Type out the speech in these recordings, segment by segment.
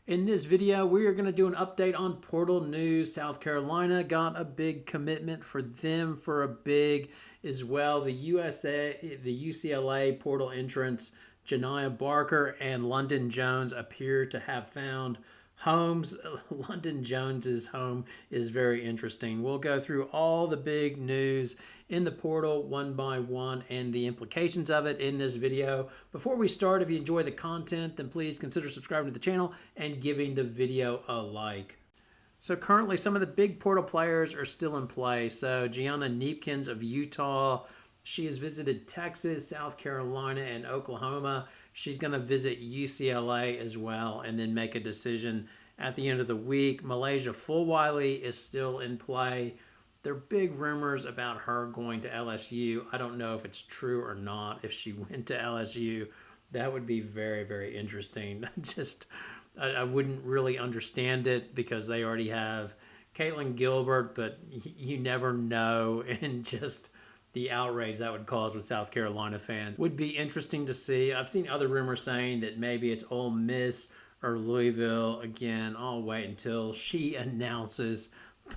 In this video, we are going to do an update on portal news. South Carolina got a big commitment for them for a big as well. The UCLA portal entrants, Janiah Barker and London Jones, appear to have found homes. London Jones's home is very interesting. We'll go through all the big news in the portal one by one and the implications of it in this video. Before we start, if you enjoy the content, then please consider subscribing to the channel and giving the video a like. So currently some of the big portal players are still in play. So Gianna Neepkins of Utah, she has visited Texas, South Carolina, and Oklahoma. She's going to visit UCLA as well and then make a decision at the end of the week. MiLaysia Fulwiley is still in play. There are big rumors about her going to LSU. I don't know if it's true or not. If she went to LSU, that would be very, very interesting. I wouldn't really understand it because they already have Caitlin Gilbert, but you never know. And just the outrage that would cause with South Carolina fans would be interesting to see. I've seen other rumors saying that maybe it's Ole Miss or Louisville. Again, I'll wait until she announces.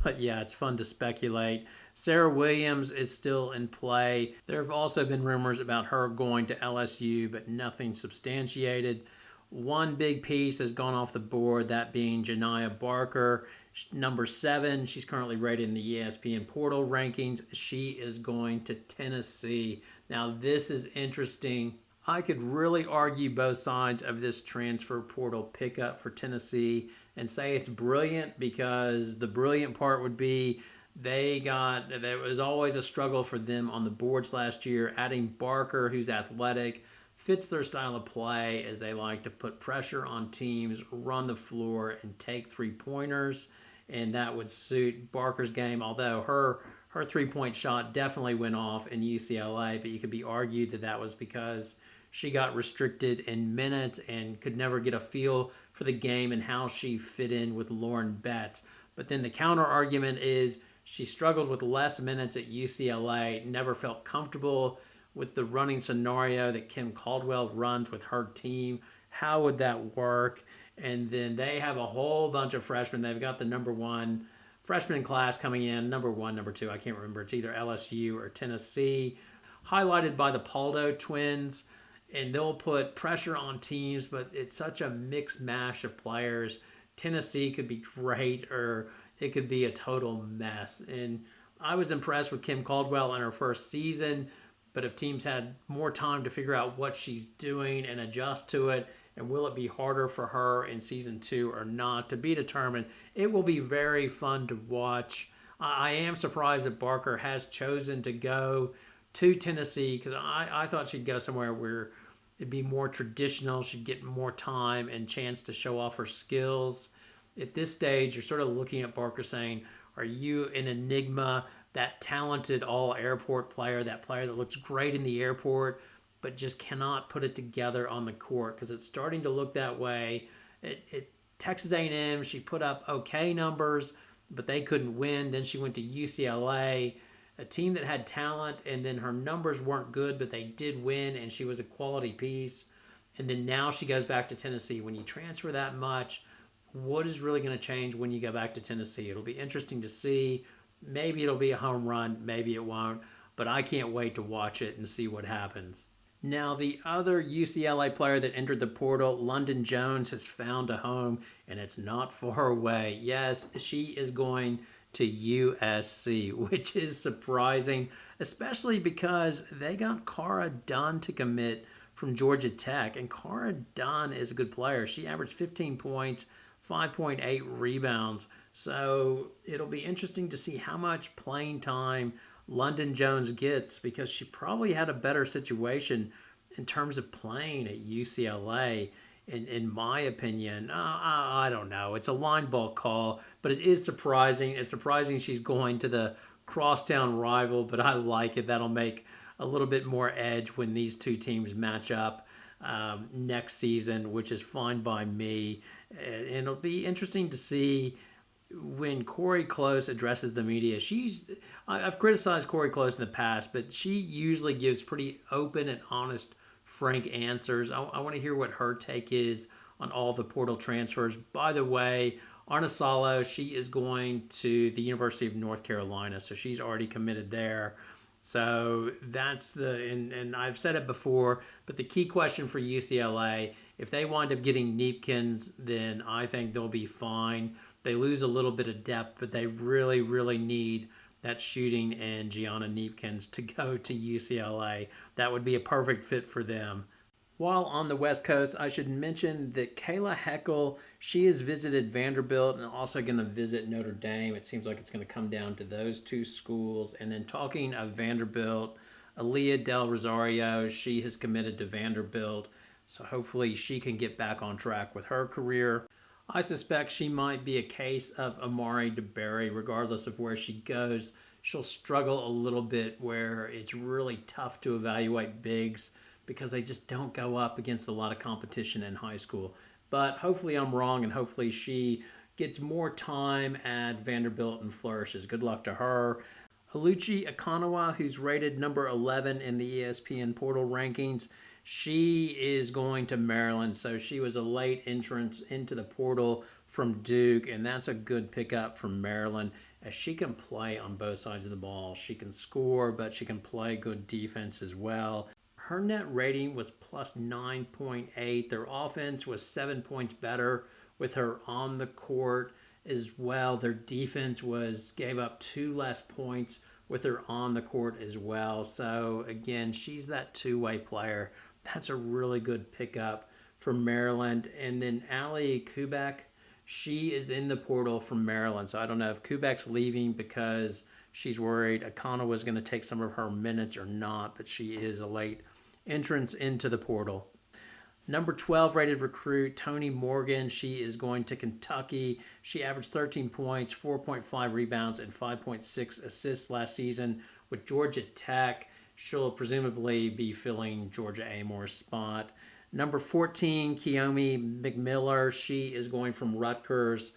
But yeah, it's fun to speculate. Sarah Williams is still in play. There have also been rumors about her going to LSU, but nothing substantiated. One big piece has gone off the board, that being Janiah Barker, number 7. She's currently rated in the ESPN portal rankings. She is going to Tennessee. Now, this is interesting. I could really argue both sides of this transfer portal pickup for Tennessee and say it's brilliant, because the brilliant part would be there was always a struggle for them on the boards last year. Adding Barker, who's athletic, fits their style of play, as they like to put pressure on teams, run the floor, and take three-pointers, and that would suit Barker's game, although her three-point shot definitely went off in UCLA, but you could be argued that that was because she got restricted in minutes and could never get a feel for the game and how she fit in with Lauren Betts. But then the counter argument is she struggled with less minutes at UCLA, never felt comfortable with the running scenario that Kim Caldwell runs with her team. How would that work? And then they have a whole bunch of freshmen. They've got the number 1 freshman class coming in, number 1, number 2, I can't remember. It's either LSU or Tennessee, highlighted by the Paldo twins. And they'll put pressure on teams, but it's such a mixed mash of players. Tennessee could be great, or it could be a total mess. And I was impressed with Kim Caldwell in her first season, but if teams had more time to figure out what she's doing and adjust to it, and will it be harder for her in season 2 or not, to be determined. It will be very fun to watch. I am surprised that Barker has chosen to go to Tennessee, because I thought she'd go somewhere where it'd be more traditional. She'd get more time and chance to show off her skills. At this stage, you're sort of looking at Barker saying, are you an enigma, that talented all-airport player, that player that looks great in the airport, but just cannot put it together on the court? Because it's starting to look that way. At Texas A&M, she put up okay numbers, but they couldn't win. Then she went to UCLA, a team that had talent, and then her numbers weren't good, but they did win, and she was a quality piece. And then now she goes back to Tennessee. When you transfer that much, what is really going to change when you go back to Tennessee? It'll be interesting to see. Maybe it'll be a home run, maybe it won't, but I can't wait to watch it and see what happens. Now, the other UCLA player that entered the portal, London Jones, has found a home, and it's not far away. Yes, she is going to USC, which is surprising, especially because they got Cara Dunn to commit from Georgia Tech, and Cara Dunn is a good player. She averaged 15 points, 5.8 rebounds, so it'll be interesting to see how much playing time London Jones gets, because she probably had a better situation in terms of playing at UCLA. In my opinion, I don't know. It's a line ball call, but it is surprising. It's surprising she's going to the crosstown rival, but I like it. That'll make a little bit more edge when these two teams match up next season, which is fine by me. And it'll be interesting to see when Corey Close addresses the media. I've criticized Corey Close in the past, but she usually gives pretty open and honest, frank answers. I want to hear what her take is on all the portal transfers. By the way, Arnasalo, she is going to the University of North Carolina, so she's already committed there. So that's and I've said it before, but the key question for UCLA, if they wind up getting Neepkins, then I think they'll be fine. They lose a little bit of depth, but they really, really need that shooting and Gianna Neepkins to go to UCLA. That would be a perfect fit for them. While on the West Coast, I should mention that Kayla Heckel, she has visited Vanderbilt and also going to visit Notre Dame. It seems like it's going to come down to those two schools. And then talking of Vanderbilt, Aaliyah Del Rosario, she has committed to Vanderbilt. So hopefully she can get back on track with her career. I suspect she might be a case of Amari DeBerry. Regardless of where she goes, she'll struggle a little bit where it's really tough to evaluate bigs because they just don't go up against a lot of competition in high school. But hopefully I'm wrong, and hopefully she gets more time at Vanderbilt and flourishes. Good luck to her. Aluchi Akanawa, who's rated number 11 in the ESPN portal rankings, she is going to Maryland. So she was a late entrance into the portal from Duke, and that's a good pickup from Maryland, as she can play on both sides of the ball. She can score, but she can play good defense as well. Her net rating was plus 9.8. Their offense was 7 points better with her on the court as well. Their defense gave up 2 less points with her on the court as well. So again, she's that two-way player. That's a really good pickup for Maryland. And then Allie Kubek, she is in the portal from Maryland. So I don't know if Kubek's leaving because she's worried Akana was going to take some of her minutes or not, but she is a late entrance into the portal. Number 12 rated recruit, Toni Morgan. She is going to Kentucky. She averaged 13 points, 4.5 rebounds, and 5.6 assists last season with Georgia Tech. She'll presumably be filling Georgia Amore's spot. Number 14, Kiyomi McMillan. She is going from Rutgers.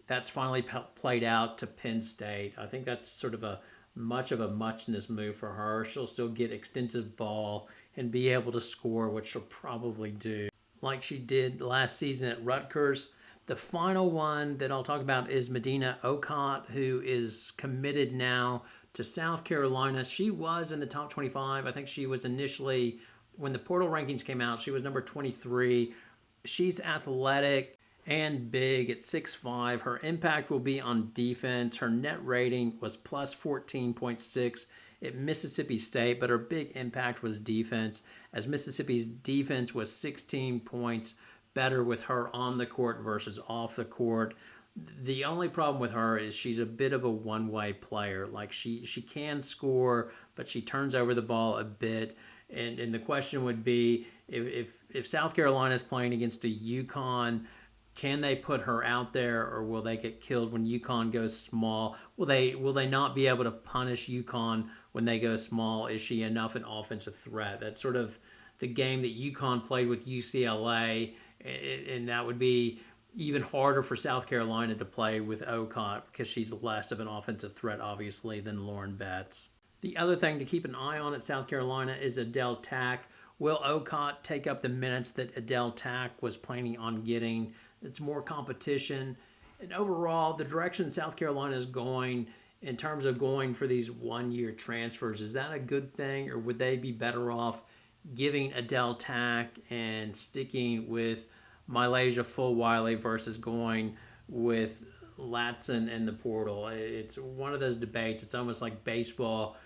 That's finally played out to Penn State. I think that's sort of a muchness move for her. She'll still get extensive ball and be able to score, which she'll probably do like she did last season at Rutgers. The final one that I'll talk about is Medina Okot, who is committed now to South Carolina. She was in the top 25. I think she was initially, when the portal rankings came out, she was number 23. She's athletic and big at 6'5". Her impact will be on defense. Her net rating was plus 14.6 at Mississippi State, but her big impact was defense, as Mississippi's defense was 16 points better with her on the court versus off the court. The only problem with her is she's a bit of a one-way player. Like she can score, but she turns over the ball a bit. And the question would be, if South Carolina is playing against a UConn, can they put her out there, or will they get killed when UConn goes small? Will they not be able to punish UConn when they go small? Is she enough an offensive threat? That's sort of the game that UConn played with UCLA, and that would be even harder for South Carolina to play with Okot because she's less of an offensive threat, obviously, than Lauren Betts. The other thing to keep an eye on at South Carolina is Adele Tack. Will Okot take up the minutes that Adele Tack was planning on getting? It's more competition. And overall, the direction South Carolina is going in terms of going for these one-year transfers, is that a good thing, or would they be better off giving Adele Tack and sticking with MiLaysia Fulwiley versus going with Latson in the portal? It's one of those debates. It's almost like baseball,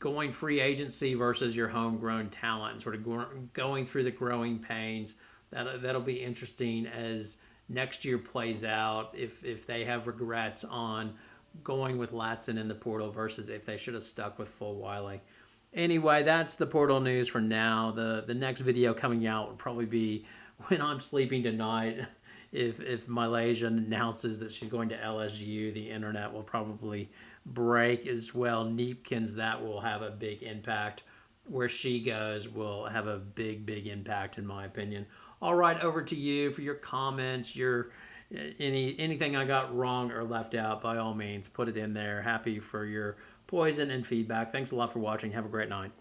going free agency versus your homegrown talent, and sort of going through the growing pains. That'll be interesting as next year plays out, if they have regrets on going with Latson in the portal versus if they should have stuck with Fulwiley. Anyway, that's the portal news for now. The next video coming out will probably be when I'm sleeping tonight. If MiLaysia announces that she's going to LSU, the internet will probably break as well. Neepkins, that will have a big impact. Where she goes will have a big impact, in my opinion. All right, over to you for your comments, anything I got wrong or left out. By all means, put it in there. Happy for your poison and feedback. Thanks a lot for watching. Have a great night.